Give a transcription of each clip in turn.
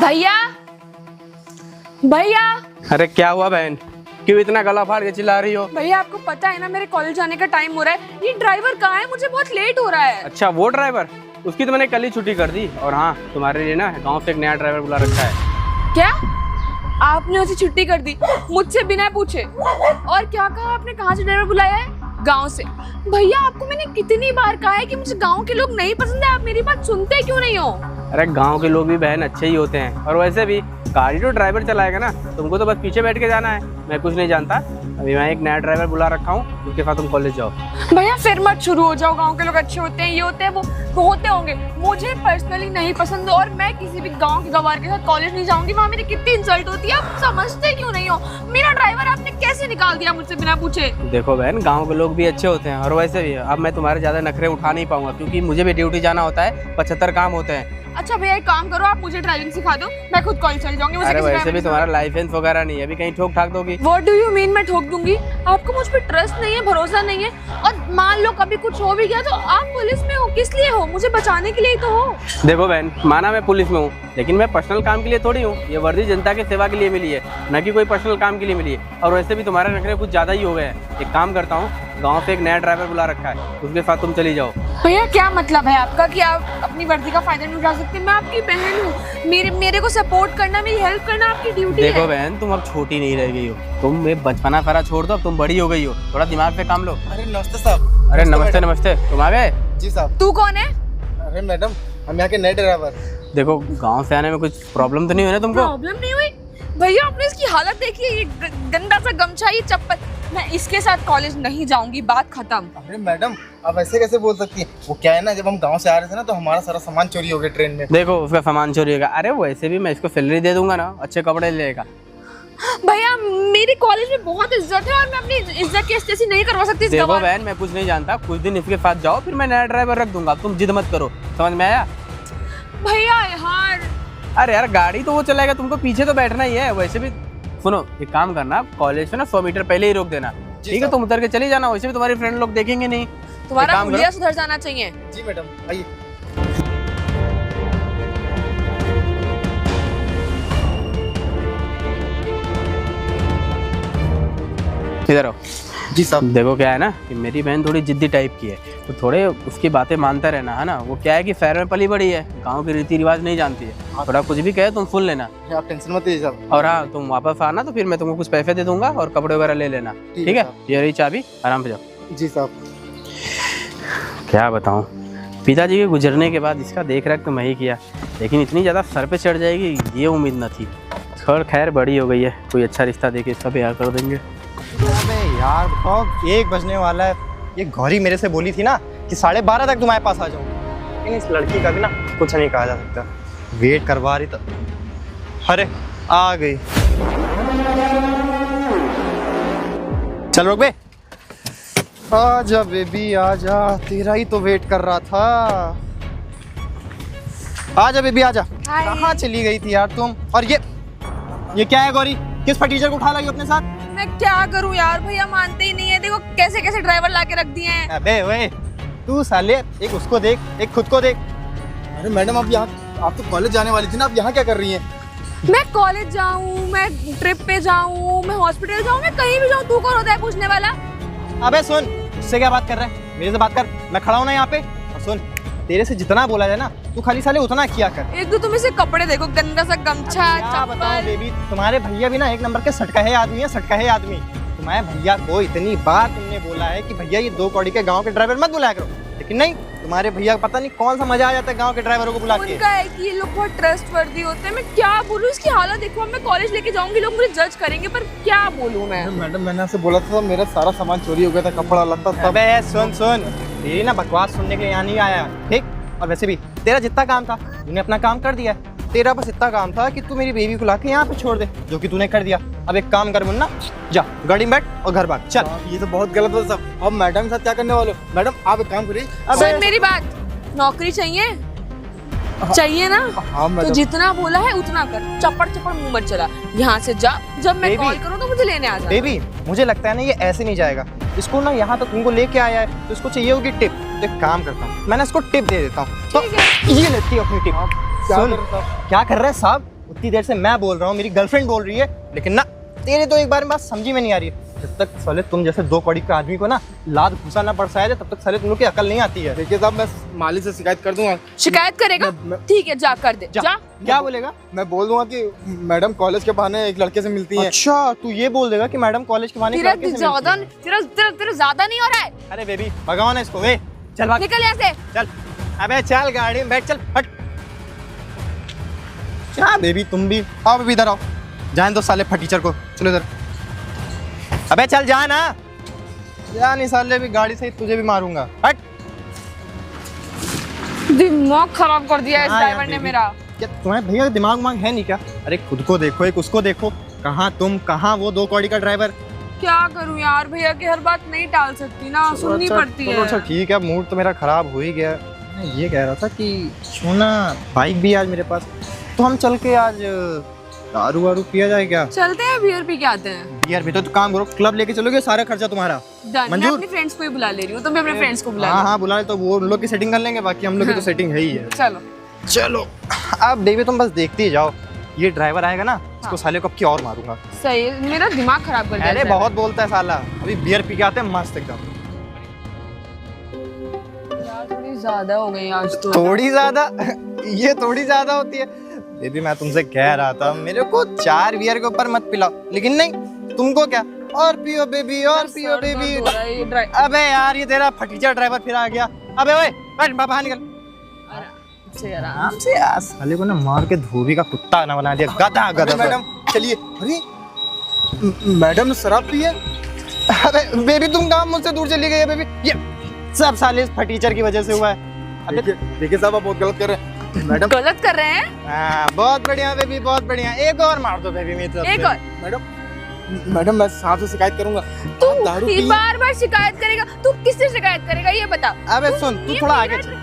भैया भैया। अरे क्या हुआ बहन, क्यों इतना गला फाड़ के चिल्ला रही हो? भैया आपको पता है ना मेरे कॉलेज जाने का टाइम हो रहा है। ये ड्राइवर कहाँ है? मुझे बहुत लेट हो रहा है। अच्छा वो ड्राइवर, उसकी तो मैंने कल ही छुट्टी कर दी। और हाँ, तुम्हारे लिए ना गांव से एक नया ड्राइवर बुला रखा है। क्या आपने उसे छुट्टी कर दी मुझसे बिना पूछे? और क्या कहा आपने, कहाँ से ड्राइवर बुलाया है? गांव से। भैया आपको मैंने कितनी बार कहा है कि मुझे गांव के लोग नहीं पसंद है, आप मेरी बात सुनते क्यों नहीं हो? अरे गांव के लोग भी बहन अच्छे ही होते हैं। और वैसे भी गाड़ी तो ड्राइवर चलाएगा ना, तुमको तो बस पीछे बैठ के जाना है। मैं कुछ नहीं जानता। अभी मैं एक नया ड्राइवर बुला रखा हूँ, उसके साथ तुम कॉलेज जाओ। भैया फिर मत शुरू हो जाओ, गांव के लोग अच्छे होते हैं, ये होते हैं, वो होते होंगे। मुझे पर्सनली नहीं पसंद और मैं किसी भी गांव के गवार के साथ कॉलेज नहीं जाऊंगी। वहाँ मेरी कितनी इंसल्ट होती है, आप समझते क्यों नहीं हो? मेरा ड्राइवर आपने कैसे निकाल दिया मुझसे बिना पूछे? देखो बहन, गांव के लोग भी अच्छे होते हैं। और वैसे भी अब मैं तुम्हारे ज्यादा नखरे उठा नहीं पाऊंगा, क्योंकि मुझे भी ड्यूटी जाना होता है, 75 काम होते हैं। अच्छा भैया एक काम करो, आप मुझे ड्राइविंग सिखा दो, मैं खुद कॉलेज चल जाऊंगी। मुझे अरे किसी वैसे भी ड्राइवर तुम्हारा लाइसेंस वगैरह नहीं है, अभी कहीं ठोक ठाक दोगी? What do you mean मैं ठोक दूंगी? आपको मुझ पर ट्रस्ट नहीं है, भरोसा नहीं है। और मान लो कभी कुछ हो भी गया तो आप पुलिस में हो, किस लिए हो? मुझे बचाने के लिए ही तो हो। देखो बहन, माना मैं पुलिस में हूँ, लेकिन मैं पर्सनल काम के लिए थोड़ी हूँ। ये वर्दी जनता की सेवा के लिए मिली है, न कि कोई पर्सनल काम के लिए मिली है। और वैसे भी तुम्हारे नखरे कुछ ज्यादा ही हो गए हैं। एक काम करता हूँ, गांव से एक नया ड्राइवर बुला रखा है, उसके साथ तुम चली जाओ। भैया क्या मतलब है आपका कि आप अपनी वर्दी का फायदा नहीं उठा सकते? मैं आपकी बहन हूँ, मेरे को सपोर्ट करना, मेरी हेल्प करना आपकी ड्यूटी है। देखो बहन, तुम अब छोटी नहीं रह गई हो, तुम बचपना सारा छोड़ दो, अब तुम बड़ी हो गई हो, थोड़ा दिमाग पे काम लो। अरे नमस्ते साहब। अरे नमस्ते नमस्ते, तुम आ गए? जी साहब। तू कौन है? अरे मैडम, हम यहाँ के नए ड्राइवर। देखो गांव से आने में कुछ प्रॉब्लम तो नहीं हुई ना तुमको? प्रॉब्लम नहीं हुई भैया, आपने इसकी हालत देखी है, ये गंदा सा गमछा, ये चप्पल। मैं इसके साथ कॉलेज नहीं जाऊंगी, बात खत्म। अरे मैडम, आप ऐसे कैसे बोल सकती हैं? वो क्या है ना, जब हम गांव से आ रहे थे ना तो हमारा सारा सामान चोरी हो गया ट्रेन में। देखो उसका सामान चोरी होगा। अरे वैसे भी मैं इसको सैलरी दे दूंगा ना, अच्छे कपड़े लेगा। भैया मेरी कॉलेज में बहुत इज्जत है और मैं अपनी इज्जत की स्टेसी नहीं करवा सकती। देखो बहन, मैं कुछ नहीं जानता, कुछ दिन इसके साथ जाओ, फिर मैं नया ड्राइवर रख दूंगा। तुम जिद मत करो, समझ में आया? भैया यार। अरे यार, गाड़ी तो वो चलाएगा, तुमको पीछे तो बैठना ही है। वैसे भी सुनो, एक काम करना, कॉलेज से ना 100 मीटर पहले ही रोक देना, ठीक है? तुम उतर के चली जाना, वैसे भी तुम्हारे फ्रेंड लोग देखेंगे नहीं। तुम्हारा हुलिया सुधर जाना चाहिए। जी मैडम, आइए। इधर आओ। जी साहब। देखो क्या है ना कि मेरी बहन थोड़ी जिद्दी टाइप की है, तो थोड़े उसकी बातें मानता रहना, है ना? वो क्या है कि शहर में पली बड़ी है, गांव के रीति रिवाज नहीं जानती है। थोड़ा कुछ भी कहे तुम सुन लेना। आप टेंशन मत लीजिए साहब। और हाँ, तुम वापस आना तो फिर मैं तुमको कुछ पैसे दे दूंगा और कपड़े वगैरह ले लेना, ठीक है? ये रही चाबी, आराम से जाओ। जी साहब। क्या बताऊँ, पिताजी के गुजरने के बाद इसका देख रेख तो मैं ही किया, लेकिन इतनी ज़्यादा सर पे चढ़ जाएगी ये उम्मीद न थी। खैर बड़ी हो गई है, कोई अच्छा रिश्ता देके इसका ब्याह कर देंगे। अबे यार बताओ, 1 बजने वाला है। ये गौरी मेरे से बोली थी ना कि 12:30 तक तुम्हारे पास आ जाऊँ, लेकिन इस लड़की का भी ना कुछ नहीं कहा जा सकता। वेट करवा रही तो अरे आ गई। चल रुक बे। आजा बेबी आजा, तेरा ही तो वेट कर रहा था। आजा बेबी आजा। कहाँ चली गई थी यार तुम? और ये क्या है गौरी, किस फटीचर को उठा लाई अपने साथ? मैं क्या करूं यार, भैया मानते ही नहीं है। देखो कैसे कैसे ड्राइवर लाके रख दिए हैं। अबे वे, तू साले एक उसको देख, एक खुद को देख। अरे मैडम, आप तो कॉलेज जाने वाली थी ना, आप यहाँ क्या कर रही हैं? मैं कॉलेज जाऊं, मैं ट्रिप पे जाऊं, मैं हॉस्पिटल जाऊं, मैं कहीं भी जाऊं, तू कौन होता है पूछने वाला? अबे सुन, इससे क्या बात कर रहा है? मेरे से बात कर, मैं खड़ा हूं ना यहाँ पे। और सुन, तेरे से जितना बोला जाए ना, तू खाली साले उतना किया कर। एक तो तुम इसे कपड़े देखो, गंदा सा गमछा, क्या बताऊं चप्पल। बेबी, तुम्हारे भैया भी ना एक नंबर के सटकहे आदमी है, सटकहे आदमी। तुम्हारे भैया को इतनी बार तुमने बोला है कि भैया ये 2 कौड़ी के गांव के ड्राइवर मत बुलाया करो, लेकिन नहीं, तुम्हारे भैया पता नहीं कौन सा मजा आ जाता है गांव के ड्राइवरों को बुला के। उनका है कि ये लोग बहुत ट्रस्टवर्दी होते हैं। मैं क्या बोलूं, इसकी हालत देखो। अब मैं कॉलेज लेके जाऊंगी, लोग मुझे जज करेंगे, पर क्या बोलूं मैं? मैडम, मैंने आपसे बोला था मेरा सारा सामान चोरी हो गया था, कपड़ा लत्ता सब। अबे सुन, तेरी ना बकवास सुनने के लिए यहाँ नहीं आया, ठीक? और वैसे भी तेरा जितना काम था तूने अपना काम कर दिया। तेरा बस इतना काम था कि तू मेरी बेबी को लाके यहाँ पे छोड़ दे, जो कि तूने कर दिया। अब एक काम कर मुन्ना, जा गाड़ी में बैठ और घर भाग चल। ये तो बहुत गलत है साहब। अब मैडम के साथ क्या करने वाले हो? मैडम आप एक काम करिए। सुन मेरी बात, नौकरी चाहिए ना? हाँ तो मैडम। जितना बोला है उतना कर, चपड़ चपड़ मुंह मत चला। यहाँ से जा, जब मैं बेबी। कॉल करूँ तो मुझे लेने आ जा। बेबी मुझे लगता है ना ये ऐसे नहीं जाएगा। इसको ना यहाँ तक तुमको लेके आया है तो इसको चाहिए होगी टिप। तो एक काम करता हूँ, मैं ना इसको टिप दे देता हूँ। तो ठीक है। ये लेती है अपनी टिप। क्या सुन, कर रहे हो साहब? क्या कर रहे हैं साहब? उतनी देर से मैं बोल रहा हूँ, मेरी गर्लफ्रेंड बोल रही है, लेकिन ना तेरे तो एक बार में बात समझी में नहीं आ रही है। जब तक साले तुम जैसे 2 कौड़ी के आदमी को ना लात घुसा ना पड़ जाए तब तक साले तुम लोग की अकल नहीं आती है। देखिए साहब, मैं माली से शिकायत कर दूंगा। शिकायत करेगा? ठीक है, जा कर दे, जा। क्या बोलेगा? मैं बोल दूंगा कि मैडम कॉलेज के बहाने एक लड़के से मिलती हैं। अच्छा, तू ये बोल देगा कि मैडम कॉलेज के बहाने तेरा ज्यादा नहीं हो रहा है। अरे बेबी भगाओ ना इसको, वे चल भाग, निकल यहाँ से। चल अबे चल गाड़ी में बैठ, चल हट। क्या बेबी तुम भी आओ, बेबी इधर आओ, जाने दो साले फटीचर को, चलो इधर। अबे चल जा ना, जा नहीं साले, भी गाड़ी से तुझे भी मारूंगा, हट। दिमाग खराब कर दिया इस हाँ ड्राइवर यार, ने बेबी। मेरा। क्या तुम्हारे भैया दिमाग उमाग है नहीं क्या? अरे खुद को देखो, एक उसको देखो, कहाँ तुम कहाँ वो 2 कौड़ी का ड्राइवर। क्या करूं यार, भैया की हर बात नहीं टाल सकती ना, सुननी पड़ती है। अच्छा ठीक है, मूड तो मेरा खराब हो ही गया। मैं ये कह रहा था कि सोना बाइक भी आज मेरे पास, तो हम चल के आज दारू वारू पिया जाए क्या? चलते हैं, बियर पी के आते हैं। यार भी तो काम करो, क्लब लेके चलोगे, सारा खर्चा तुम्हारा। डन, मैं मंजूर? अपने फ्रेंड्स को ही बुला ले रही हूँ, तो मैं अपने फ्रेंड्स को बुला हाँ हाँ बुला ले, तो वो उन लोग की सेटिंग कर लेंगे, बाकी हम लोग की तो सेटिंग है ही है। चलो चलो अब बेबी तुम बस देखते ही जाओ, ये ड्राइवर आएगा ना, इसको साले को अब की और मारूंगा। सही है, मेरा दिमाग खराब कर दिया। अरे बहुत बोलता है साला, अभी बियर पी के आते हैं मस्त एकदम। यार थोड़ी ज्यादा हो गई आज तो। थोड़ी ज्यादा ये थोड़ी ज्यादा होती है बेबी। मैं तुमसे कह रहा था मेरे को 4 बियर के ऊपर मत पिलाओ, लेकिन नहीं, तुमको क्या और पियो बेबी, और पियो बेबी। अबे यार ये तेरा फटीचर ड्राइवर फिर आ गया। अबे ओए बैठ बाहर निकल। आराम से यार, साले को ना मार के धोबी का कुत्ता ना बना दिया, गधा गधा। मैडम चलिए। अरे मैडम ने शराब पी है। अबे बेबी तुम कहाँ मुझसे दूर चली गई है बेबी? ये सब साले इस फटीचर की वजह से हुआ है। देखिए साहब, आप बहुत गलत कर रहे हैं। मैडम गलत कर रहे हैं। हाँ बहुत बढ़िया बेबी, बहुत बढ़िया, एक और मार दो बेबी मेरी तरफ से। एक और। मैडम मैं साहब से शिकायत करूंगा। तू आप दारू पी। बार शिकायत करेगा? तू किससे शिकायत करेगा ये बता। अबे सुन, तू थोड़ा आगे चल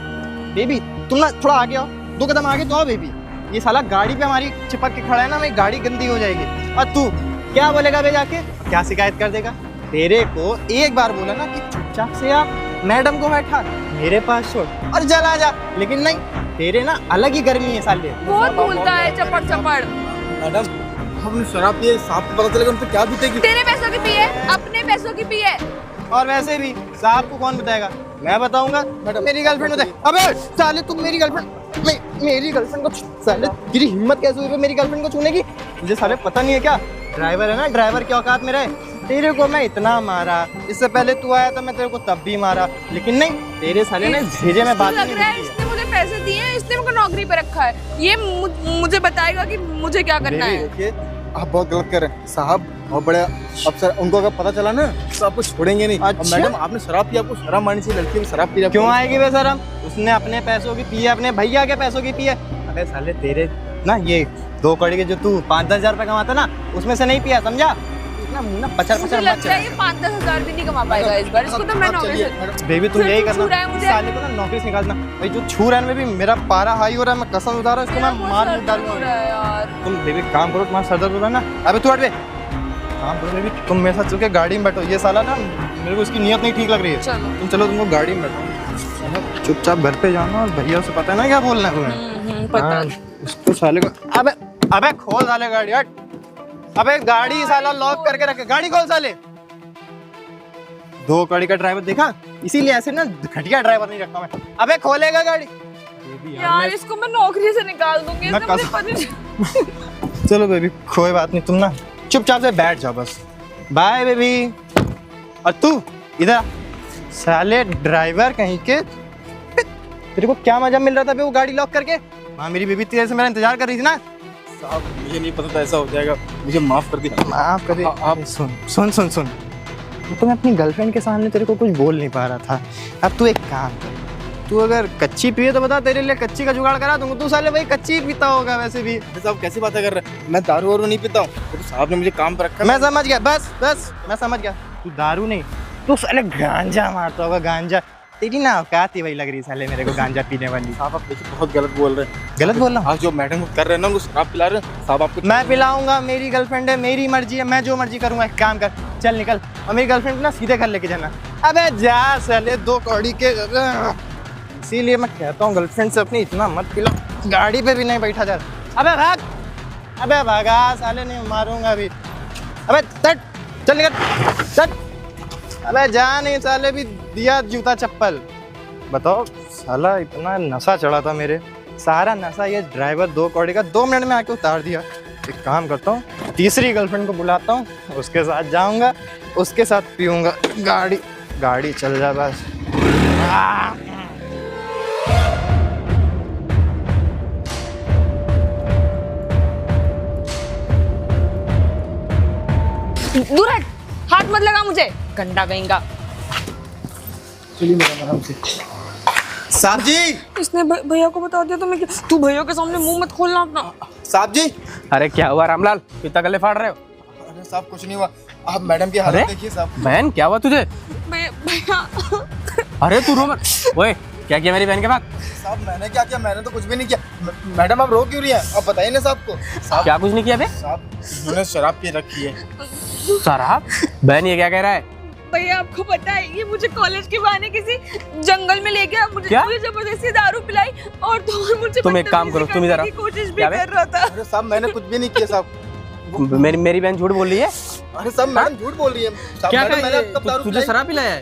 बेबी, तुम ना थोड़ा आगे आओ, 2 कदम आगे तो आओ बेबी। ये साला गाड़ी पे हमारी चिपक के खड़ा है ना, मेरी गाड़ी गंदी हो जाएगी। और तू क्या बोलेगा बे जाके? क्या शिकायत कर देगा? तेरे को एक बार बोला ना कि चुपचाप से आप मैडम को बैठा मेरे पास छोड़ और चला जा, लेकिन नहीं, तेरे ना अलग ही गर्मी है साले। बहुत बोलता है, चपड़ चपड़। मैडम हमने शराब पी है, साहब को पता चलेगा उन पे क्या बीतेगी। तेरे पैसों की पी है, अपने पैसों की पी है। और वैसे भी साहब को कौन बताएगा? मैं बताऊंगा। मैडम मेरी गर्लफ्रेंड बताए। अबे साले तुम मेरी गर्लफ्रेंड, मेरी गर्लफ्रेंड को साले तेरी हिम्मत कैसे हुई मेरी गर्लफ्रेंड को छूने की? मुझे साले पता नहीं है क्या? ड्राइवर है ना, ड्राइवर की औकात में रहे। तेरे को मैं इतना मारा, इससे पहले तू आया था मैं तेरे को तब भी मारा, लेकिन नहीं, तेरे साले ने भेजे में बात लग नहीं रहा है की। इसने मुझे पैसे दिए हैं, इसने मुझे नौकरी पे रखा है। ये मुझे बताएगा कि मुझे क्या करना है। देखिए आप बहुत गलत कर रहे हैं साहब, बहुत बड़े अफसर, उनको अगर पता चला ना तो आपको छोड़ेंगे नहीं। अच्छा? और मैडम आपने शराब पी, आपको शराब मारनी चाहिए, लड़की में शराब पी रहा है। क्यों आएगी बेशरम? उसने अपने पैसों की पी है, अपने भैया के पैसों की पी है। अबे साले तेरे ना ये 2 कौड़ी के जो तू 5-10 हजार रुपए कमाता ना, उसमें से नहीं पिया, समझा? इतना मुंह ना पचर मुझे पचर मत लगता है ये चला। 5-10 हजार भी नहीं कमा पाएगा इस बार। इसको तो मैं नौकरी से। बेबी तुम फिर यही तू छू रहा है करना, मुझे। साले को ना नौकरी से निकालना। भाई जो छू रहा है ना बेबी, मेरा पारा हाई हो रहा है, मैं कसम उतार रहा हूँ, इसको मैं मार हो डालूंगा। रहा है यार। तुम बेबी काम करो, तुम्हारा सर दर्द हो रहा है ना? अबे तू हट बे, काम करो बेबी, तुम मेरे साथ चल के गाड़ी में बैठो। ये साला ना मेरे को इसकी नीयत नहीं ठीक लग रही है। चलो तुम चलो, तुमको गाड़ी में बैठो, चुपचाप घर पे जाना, और भैया से पता है ना क्या बोलना है तुम्हें। पता हाँ, उसको साले को अबे अबे खोल साले गाड़ी, हट। अबे गाड़ी साला लॉक करके रखे, गाड़ी खोल साले। 2 कौड़ी का ड्राइवर देखा, इसीलिए ऐसे ना घटिया ड्राइवर नहीं रखता मैं। अबे खोलेगा गाड़ी यार, इसको मैं नौकरी से निकाल दूंगी। मैं इसने मुझे पता- चलो बेबी कोई बात नहीं, तुम ना चुपचाप से बैठ जाओ बस। Bye baby. और तू इधर आ। साले ड्राइवर कहीं के, तेरे को क्या मजा मिल रहा था बे वो गाड़ी लॉक करके? हाँ मेरी बेबी तेरे से मेरा इंतजार कर रही थी ना। साहब मुझे नहीं पता था ऐसा हो जाएगा, मुझे माफ कर दिया। माफ कर दे। आप सुन सुन सुन सुन, तो मैं अपनी गर्लफ्रेंड के सामने तेरे को कुछ बोल नहीं पा रहा था। अब तू एक काम कर, तू अगर कच्ची पिए तो बता, तेरे लिए कच्ची का जुगाड़ करा दूंगा। तू साले भाई कच्ची पीता होगा वैसे भी। साहब कैसी बातें कर रहे हैं? मैं दारू वारू नहीं पीता हूँ, तो साहब ने मुझे काम पर रखा। मैं समझ गया, बस बस मैं समझ गया। तू दारू नहीं, तू साले गांजा मारता होगा, गांजा। तेरी ना औकात ही वही लग रही है साले मेरे को गांजा पीने वाली। साहब आप देखिए बहुत गलत बोल रहे हैं। गलत बोल रहा हूँ? आज जो मैडम कर रहे हैं ना, वो शराब पिला रहे हैं साहब आपको। मैं पिलाऊंगा, मेरी गर्लफ्रेंड है, मेरी मर्जी है, मैं जो मर्जी करूंगा। एक काम कर, चल निकल, और मेरी गर्लफ्रेंड को ना सीधे घर लेके जाना। अबे जा साले 2 कौड़ी के। इसीलिए मैं कहता हूँ गर्लफ्रेंड से अपनी इतना मत पिला, गाड़ी पे भी नहीं बैठा जा। अबे भाग। अबे भगा साले, नहीं मारूंगा अभी। अबे तट, चल निकल तट। अबे जा नहीं साले, भी दिया जूता चप्पल। बताओ साला, इतना नशा चढ़ा था मेरे, सारा नशा ये ड्राइवर 2 कौड़ी का 2 मिनट में आके उतार दिया। एक काम करता हूँ, तीसरी गर्लफ्रेंड को बुलाता हूँ, उसके साथ जाऊंगा, उसके साथ पीऊंगा। गाड़ी चल जा बस। दूर हट, हाथ मत लगा मुझे, गंदा कहेंगा। चलिए मैडम आराम से। साहब जी, इसने भैया को बता दिया तो मैं क्या? तू भैया के सामने मुंह मत खोलना अपना। साहब जी। अरे क्या हुआ रामलाल, इतना गले फाड़ रहे हो? अरे साहब कुछ नहीं हुआ, आप मैडम की हालत देखिए साहब। बहन क्या हुआ तुझे? भैया अरे तू रो मत। ओए क्या किया मेरी बहन के साथ? साहब मैंने क्या किया? मैंने तो कुछ भी नहीं किया। मैडम आप रो क्यों रही हैं? आप बताइए ना साहब को। साहब क्या कुछ नहीं किया बे? साहब उन्होंने शराब पी रखी है। शराब? बहन ये क्या कह रहा है? भैया आपको पता है, ये मुझे कॉलेज के बहाने किसी जंगल में ले गया, मुझे जबरदस्ती दारू पिलाई और तो मुझे तुम एक काम करो, तुम इधर आओ। कोशिश भी कर रहा था। अरे साहब मैंने कुछ भी नहीं किया साहब। मेरी बहन झूठ बोल रही है। अरे साहब मैडम झूठ बोल रही है। क्या मैडम, मैंने कब दारू तुझे पिलाई? शराब पिलाया है?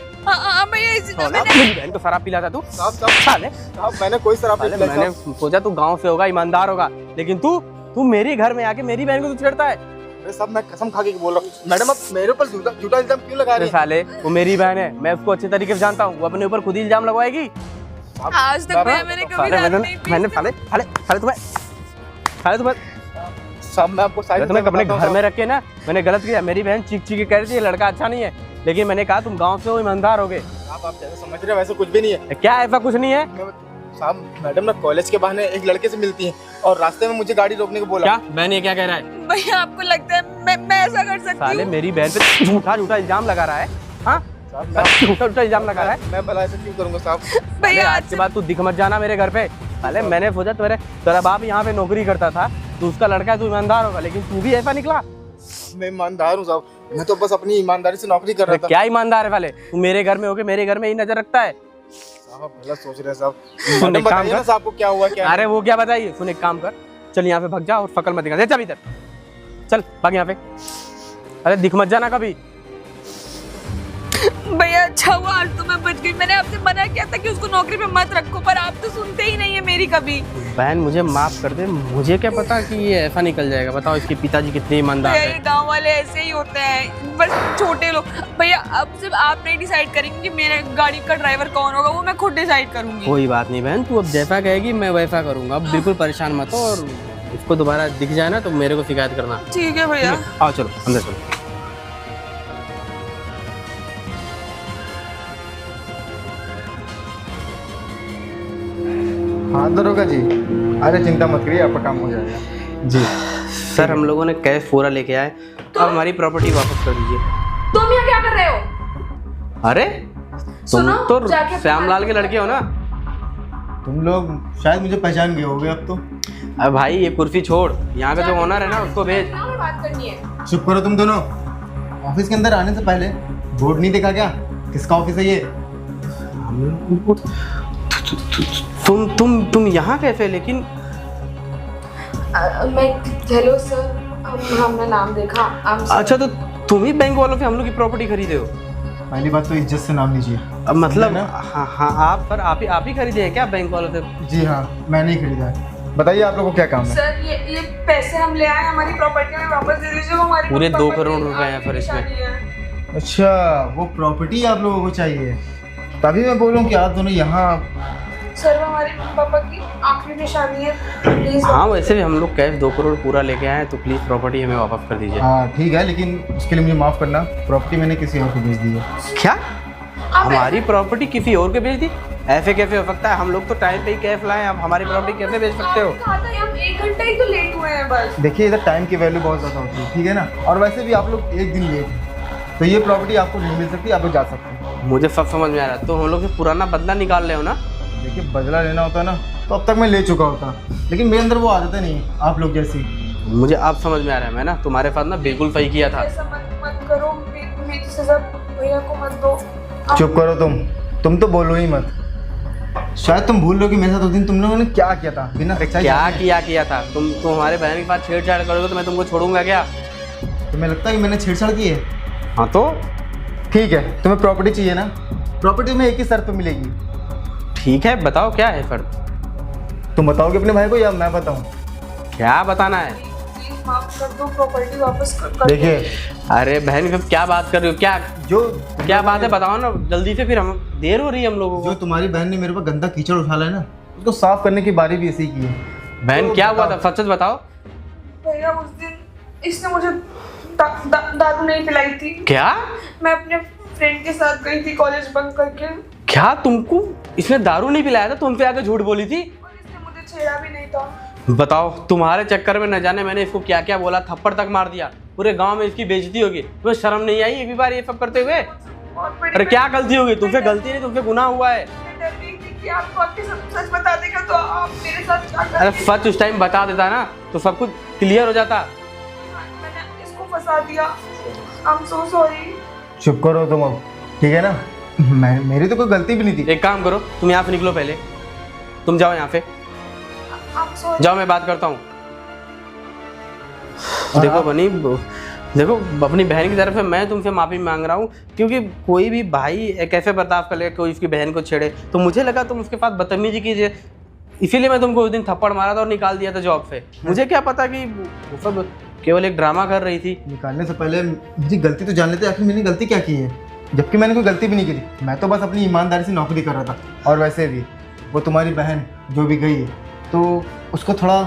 भैया मेरी बहन को शराब पिलाता तू? साले साहब मैंने कोई शराब नहीं पिलाई। मैंने सोचा तू गांव से होगा, ईमानदार होगा, लेकिन तू मेरे घर में आके मेरी बहन को तू छेड़ता है। अरे साहब मैं कसम खा के बोल रहा हूँ। मैडम आप मेरे ऊपर झूठा इल्जाम क्यों लगा रहे हैं? साले वो मेरी बहन है, मैं उसको अच्छे तरीके से जानता हूँ, वो अपने ऊपर खुद ही इल्जाम लगवाएगी। आज तक मैंने कभी दारू नहीं पी। मैंने तुम्हें साहब मैं आपको सारी तुम्हें अपने घर में रख के ना, मैंने गलत किया। मेरी बहन चीख के कह रही थी ये लड़का अच्छा नहीं है, लेकिन मैंने कहा तुम गांव से हो, ईमानदार हो गए। आप जैसे समझ रहे हैं वैसे कुछ भी नहीं है। क्या ऐसा कुछ नहीं है? साहब मैडम ना कॉलेज के बहाने एक लड़के से मिलती हैं और रास्ते में मुझे गाड़ी रोकने को बोला। क्या बहन ये क्या कह रहा है? भैया आपको लगता है मैं ऐसा कर सकती साले हूँ? मेरी बहन पे झूठा इल्जाम लगा रहा है। हाँ झूठा इल्जाम लगा रहा है। मैं भला ऐसे क्यों करूंगा साहब? भैया आज के बाद तू दिख मत जाना मेरे घर पे। साले मैंने सोचा तेरा बाप यहाँ पे नौकरी करता था, तू उसका लड़का है, तू ईमानदार होगा, लेकिन तू भी ऐसा निकला। मैं ईमानदार हूँ साहब, मैं तो बस अपनी ईमानदारी से नौकरी कर रहा था। क्या ईमानदार है वाले? तू मेरे घर में होके मेरे घर में ही नजर रखता है। साहब आप भला सोच रहे हैं साहब। सुन एक काम बताइए ना कर। साहब को क्या हुआ क्या? अरे वो क्या बताइए, सुन एक काम कर, चल यहाँ पे भाग जा और फकल मत दिखा। चल इधर चल, भाग यहाँ पे। अरे दिख मत जाना कभी। भैया अच्छा हुआ आज तो मैं बच गई। मैंने आपसे मना किया था कि उसको नौकरी पे मत रखो, पर आप तो सुनते ही नहीं है मेरी कभी। बहन मुझे माफ कर दे, मुझे क्या पता कि ये ऐसा निकल जाएगा। बताओ इसके पिताजी कितने ईमानदार भैया ये हैं। गांव वाले ऐसे ही होते हैं, बस छोटे लोग। भैया अब सिर्फ आप नहीं डिसाइड करेंगे कि मेरे गाड़ी का ड्राइवर कौन होगा, वो मैं खुद डिसाइड करूंगी। कोई बात नहीं बहन, तू अब जैसा कहेगी मैं वैसा करूंगा। अब बिल्कुल परेशान मत हो, और इसको दोबारा दिख जाए ना तो मेरे को शिकायत करना। ठीक है भैया। आओ चलो अंदर चलो। हाँ दरोगा जी, अरे चिंता मत करिए, आपका काम हो जाएगा जी। सर हम लोगों ने कैश पूरा लेके आए, अब हमारी प्रॉपर्टी वापस कर दीजिए। तुम यहाँ क्या कर रहे हो? अरे तुम सुनो, तो जाके श्यामलाल के लड़के हो ना? तुम लोग शायद मुझे पहचान गए होगे अब तो। अब भाई ये कुर्सी छोड़, यहाँ का जो ओनर है ना उसको भेज। बात करनी है। चुप करो तुम दोनों। ऑफिस के अंदर आने से पहले बोर्ड नहीं देखा क्या? किसका ऑफिस है ये? तुम यहाँ कैसे? लेकिन मैं हेलो सर, हमने नाम देखा। अच्छा तो तुम ही बैंक वालों से हम लोग की प्रॉपर्टी खरीदे हो? पहली बात तो इज्जत से नाम लीजिए। अब मतलब ना? हाँ आप पर आप ही खरीदे हैं क्या बैंक वालों से? जी हाँ, मैंने ही खरीदा है। बताइए आप लोगों को क्या काम है? सर ये पैसे हम ले आए, हमारी प्रॉपर्टी में वापस दे दीजिए। हमारी पूरे 2 property करोड़ रुपए हैं सर आपकी इसमें। निशानी है। अच्छा, वो प्रॉपर्टी आप लोगों को चाहिए, तभी मैं बोलूँ कि आप दोनों यहाँ। सर वो हमारे पापा की आखिरी निशानी है, प्लीज। हाँ वैसे भी हम लोग कैश 2 करोड़ पूरा लेके आए हैं, तो प्लीज प्रॉपर्टी हमें वापस कर दीजिए। हाँ ठीक है, लेकिन उसके लिए मुझे माफ़ करना, प्रॉपर्टी मैंने किसी और को भेज दी है। क्या हमारी प्रॉपर्टी किसी और के बेच दी? ऐसे कैसे हो सकता है? हम लोग तो टाइम पे ही कैश लाए, आप हमारी प्रॉपर्टी कैसे बेच सकते हो? हम 1 घंटा ही तो लेट हुए हैं बस। देखिए इधर टाइम की वैल्यू बहुत ज़्यादा होती है, ठीक है ना? और वैसे भी आप लोग 1 दिन लेट हैं, तो ये प्रॉपर्टी आपको नहीं मिल सकती, आप लोग जा सकते हैं। मुझे सब समझ में आ रहा है, तो हम लोग से पुराना बदला निकाल रहे हो ना? देखिए बदला लेना होता ना तो अब तक मैं ले चुका होता, लेकिन मेरे अंदर वो आदतें नहीं है आप लोग जैसी। मुझे अब समझ में आ रहा है, मैं ना तुम्हारे साथ ना बिल्कुल सही किया था। ऐसा मत करो, मेरी सजा भैया को मत दो। चुप करो तुम तो बोलो ही मत। शायद तुम भूल रहे हो कि मेरे साथ उस दिन तुम लोगों ने क्या किया था बिना सच्चाई क्या किया था तुम हमारे बहन के पास छेड़छाड़ करोगे तो मैं तुमको छोड़ूंगा क्या? तुम्हें लगता है कि मैंने छेड़छाड़ की है? हाँ तो ठीक है, तुम्हें प्रॉपर्टी चाहिए ना? प्रॉपर्टी तुम्हें एक ही शर्त पे मिलेगी। ठीक है, बताओ क्या है शर्त? तुम बताओगे अपने भाई को या मैं बताऊं? क्या बताना है? प्लीज माफ कर दो, प्रॉपर्टी वापस कर देखिए अरे बहन अब क्या बात कर रही हो? क्या बात है बताओ ना जल्दी से, फिर हम देर हो रही है हम लोगों जो को। तुम्हारी बहन ने मेरे पर गंदा कीचड़ उछाला है ना, उसको साफ करने की बारी भी ऐसी की है। बहन तो क्या हुआ बताओ। था, सच बताओ। भैया उस दिन इसने मुझे दारू नहीं पिलाई थी। क्या मैं अपने फ्रेंड के साथ गई थी कॉलेज बंक करके, क्या तुमको इसने दारू नहीं पिलाया था? तुम पे आके झूठ बोली थी? और इसने मुझे छेड़ा भी नहीं था। बताओ तुम्हारे चक्कर में न जाने मैंने इसको क्या क्या बोला, थप्पड़ तक मार दिया, पूरे गांव में इसकी बेइज्जती होगी। तुम्हें शर्म नहीं आई एक भी बार ये सब करते हुए? बहुत बड़ी अरे क्या गलती होगी? तुमसे गलती नहीं, तुमसे गुनाह हुआ है। मैं डर रही थी कि आपको आपके सब सच बता देगा तो आप मेरे साथ क्या अरे करेंगे। सच उस टाइम बता देता ना तो सब कुछ क्लियर हो जाता। मैंने इसको फंसा दिया। I am so sorry. चुप करो तुम अब, ठीक है ना? मेरी तो कोई गलती भी नहीं थी। एक काम करो, तुम यहाँ से निकलो, पहले तुम जाओ यहाँ से, आई एम सॉरी। जाओ मैं बात करता हूँ। देखो बनी, देखो अपनी बहन की तरफ से मैं तुमसे माफ़ी मांग रहा हूँ, क्योंकि कोई भी भाई एक ऐसे बर्ताव कर ले कोई उसकी बहन को छेड़े तो मुझे लगा तुम उसके साथ बदतमीजी कीजिए, इसीलिए मैं तुमको उस दिन थप्पड़ मारा था और निकाल दिया था जॉब से। मुझे क्या पता कि वो सब केवल एक ड्रामा कर रही थी। निकालने से पहले मेरी गलती तो जान लेते आखिर मैंने गलती क्या की है, जबकि मैंने कोई गलती भी नहीं की थी। मैं तो बस अपनी ईमानदारी से नौकरी कर रहा था। और वैसे भी वो तुम्हारी बहन जो भी गई तो उसको थोड़ा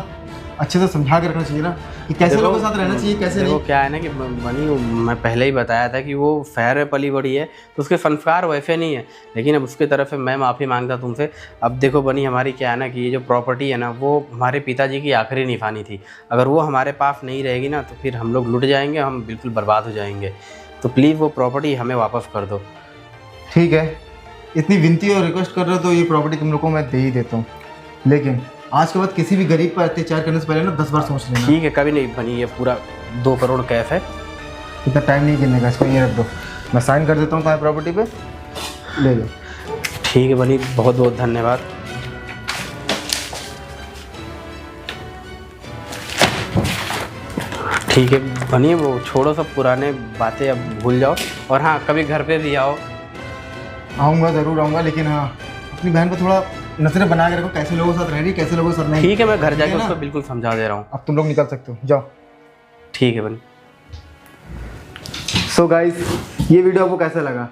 अच्छे से समझा के रखना चाहिए ना कि कैसे लोगों के साथ रहना चाहिए, कैसे देखो नहीं। क्या है ना कि बनी, मैं पहले ही बताया था कि वो फैर है, पली बड़ी है, तो उसके संस्कार वैसे नहीं है। लेकिन अब उसकी तरफ से मैं माफ़ी मांगता तुमसे। अब देखो बनी, हमारी क्या है ना कि ये जो प्रॉपर्टी है ना वो हमारे पिताजी की आखिरी निशानी थी। अगर वो हमारे पास नहीं रहेगी ना तो फिर हम लोग लुट जाएंगे, हम बिल्कुल बर्बाद हो जाएंगे। तो प्लीज़ वो प्रॉपर्टी हमें वापस कर दो। ठीक है, इतनी विनती और रिक्वेस्ट कर रहे हो तो ये प्रॉपर्टी तुम लोग को मैं दे ही देता हूँ, लेकिन आज के बाद किसी भी गरीब पर अत्याचार करने से पहले ना 10 बार सोच लेना। ठीक है, कभी नहीं बनी, ये पूरा 2 करोड़ कैश है। इतना टाइम नहीं गिनने का, इसको ये रख दो, मैं साइन कर देता हूँ तुम्हारी प्रॉपर्टी पे, ले लो। ठीक है बनी, बहुत बहुत धन्यवाद। ठीक है बनी, वो छोड़ो सब पुराने बातें, अब भूल जाओ। और हाँ, कभी घर पे भी आओ। आऊँगा, ज़रूर आऊँगा, लेकिन हाँ अपनी बहन को थोड़ा नजरें बना के रखो, कैसे लोगों के साथ रह रही है, कैसे लोगों के साथ नहीं। ठीक है, मैं घर जाके है ना? उसको बिल्कुल समझा दे रहा हूँ। अब तुम लोग निकल सकते हो, जाओ। ठीक है बनी। सो गाइस, ये वीडियो आपको कैसा लगा?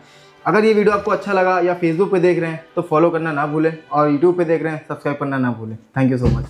अगर ये वीडियो आपको अच्छा लगा या फेसबुक पे देख रहे हैं तो फॉलो करना ना भूलें, और यूट्यूब पे देख रहे हैं सब्सक्राइब करना ना भूलें। Thank you so much.